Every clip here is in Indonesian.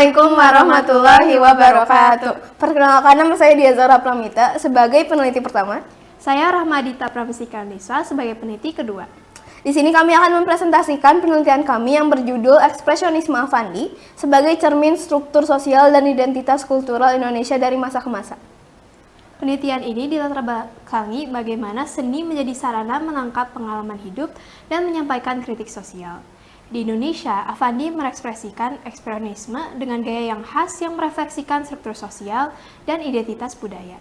Assalamualaikum warahmatullahi wabarakatuh. Perkenalkan, nama saya Dia Zahra Pramita sebagai peneliti pertama. Saya Rahmadita Pramestika Nisa sebagai peneliti kedua. Di sini kami akan mempresentasikan penelitian kami yang berjudul Ekspresionisme Affandi sebagai cermin struktur sosial dan identitas kultural Indonesia dari masa ke masa. Penelitian ini dilatar belakangi bagaimana seni menjadi sarana menangkap pengalaman hidup dan menyampaikan kritik sosial. Di Indonesia, Affandi merekspresikan ekspresionisme dengan gaya yang khas yang merefleksikan struktur sosial dan identitas budaya.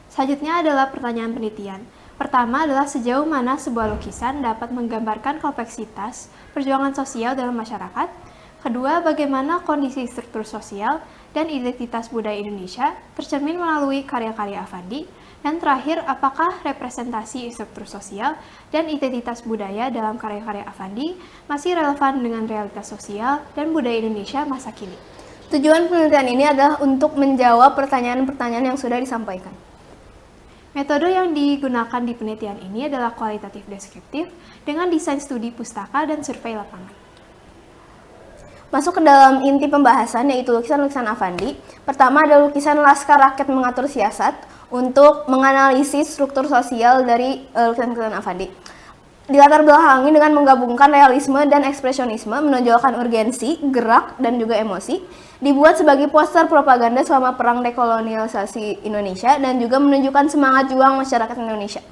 Selanjutnya adalah pertanyaan penelitian. Pertama adalah sejauh mana sebuah lukisan dapat menggambarkan kompleksitas perjuangan sosial dalam masyarakat. Kedua, bagaimana kondisi struktur sosial dan identitas budaya Indonesia tercermin melalui karya-karya Affandi. Dan terakhir, apakah representasi struktur sosial dan identitas budaya dalam karya-karya Affandi masih relevan dengan realitas sosial dan budaya Indonesia masa kini? Tujuan penelitian ini adalah untuk menjawab pertanyaan-pertanyaan yang sudah disampaikan. Metode yang digunakan di penelitian ini adalah kualitatif deskriptif dengan desain studi pustaka dan survei lapangan. Masuk ke dalam inti pembahasan, yaitu lukisan-lukisan Affandi. Pertama ada lukisan Laskar Rakyat Mengatur Siasat untuk menganalisis struktur sosial dari lukisan-lukisan Affandi. Dilatar belakangi dengan menggabungkan realisme dan ekspresionisme, menonjolkan urgensi, gerak, dan juga emosi. Dibuat sebagai poster propaganda selama perang dekolonialisasi Indonesia dan juga menunjukkan semangat juang masyarakat Indonesia.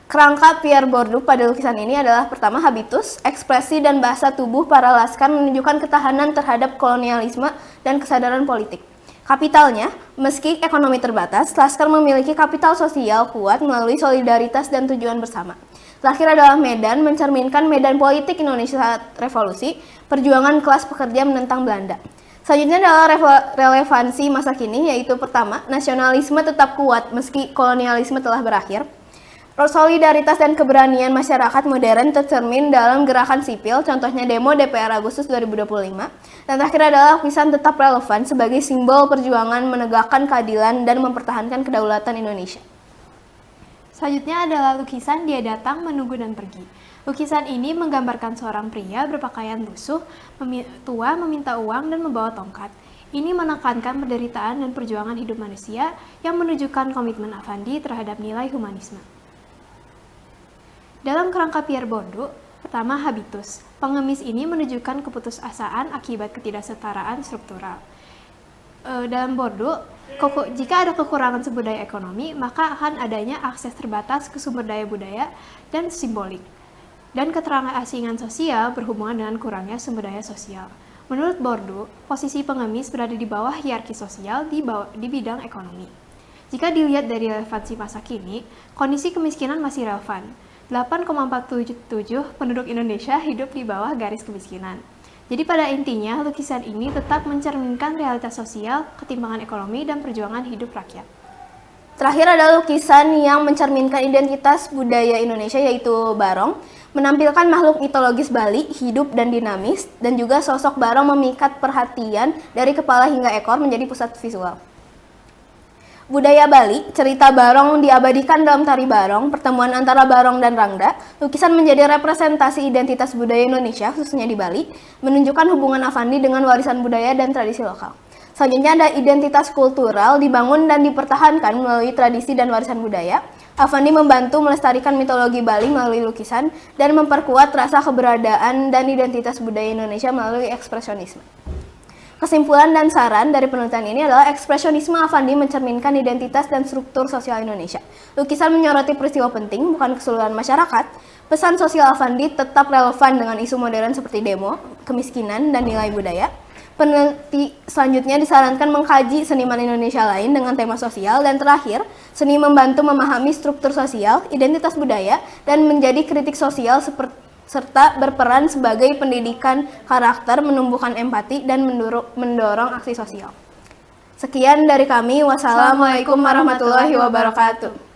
Kerangka Pierre Bourdieu pada lukisan ini adalah pertama habitus, ekspresi dan bahasa tubuh para laskar menunjukkan ketahanan terhadap kolonialisme dan kesadaran politik. Kapitalnya, meski ekonomi terbatas, laskar memiliki kapital sosial kuat melalui solidaritas dan tujuan bersama. Terakhir adalah medan, mencerminkan medan politik Indonesia saat revolusi, perjuangan kelas pekerja menentang Belanda. Selanjutnya adalah relevansi masa kini, yaitu pertama, nasionalisme tetap kuat meski kolonialisme telah berakhir. Solidaritas dan keberanian masyarakat modern tercermin dalam gerakan sipil, contohnya demo DPR Agustus 2025. Dan terakhir adalah lukisan tetap relevan sebagai simbol perjuangan menegakkan keadilan dan mempertahankan kedaulatan Indonesia. Selanjutnya adalah lukisan Dia Datang, Menunggu dan Pergi. Lukisan ini menggambarkan seorang pria berpakaian lusuh, tua, meminta uang dan membawa tongkat. Ini menekankan penderitaan dan perjuangan hidup manusia yang menunjukkan komitmen Affandi terhadap nilai humanisme. Dalam kerangka Pierre Bourdieu, pertama habitus. Pengemis ini menunjukkan keputusasaan akibat ketidaksetaraan struktural. Dalam Bourdieu, jika ada kekurangan sumber daya ekonomi, maka akan adanya akses terbatas ke sumber daya budaya dan simbolik. Dan keterasasingan sosial berhubungan dengan kurangnya sumber daya sosial. Menurut Bourdieu, posisi pengemis berada di bawah hierarki sosial di bidang ekonomi. Jika dilihat dari relevansi masa kini, kondisi kemiskinan masih relevan. 8,47 penduduk Indonesia hidup di bawah garis kemiskinan. Jadi pada intinya, lukisan ini tetap mencerminkan realitas sosial, ketimpangan ekonomi, dan perjuangan hidup rakyat. Terakhir adalah lukisan yang mencerminkan identitas budaya Indonesia, yaitu Barong. Menampilkan makhluk mitologis Bali, hidup dan dinamis, dan juga sosok Barong memikat perhatian dari kepala hingga ekor menjadi pusat visual. Budaya Bali, cerita Barong diabadikan dalam tari Barong, pertemuan antara Barong dan Rangda. Lukisan menjadi representasi identitas budaya Indonesia, khususnya di Bali, menunjukkan hubungan Affandi dengan warisan budaya dan tradisi lokal. Selanjutnya ada identitas kultural, dibangun dan dipertahankan melalui tradisi dan warisan budaya. Affandi membantu melestarikan mitologi Bali melalui lukisan dan memperkuat rasa keberadaan dan identitas budaya Indonesia melalui ekspresionisme. Kesimpulan dan saran dari penelitian ini adalah ekspresionisme Affandi mencerminkan identitas dan struktur sosial Indonesia. Lukisan menyoroti peristiwa penting, bukan keseluruhan masyarakat. Pesan sosial Affandi tetap relevan dengan isu modern seperti demo, kemiskinan, dan nilai budaya. Peneliti selanjutnya disarankan mengkaji seniman Indonesia lain dengan tema sosial. Dan terakhir, seni membantu memahami struktur sosial, identitas budaya, dan menjadi kritik sosial serta berperan sebagai pendidikan karakter, menumbuhkan empati, dan mendorong aksi sosial. Sekian dari kami. Wassalamualaikum warahmatullahi wabarakatuh.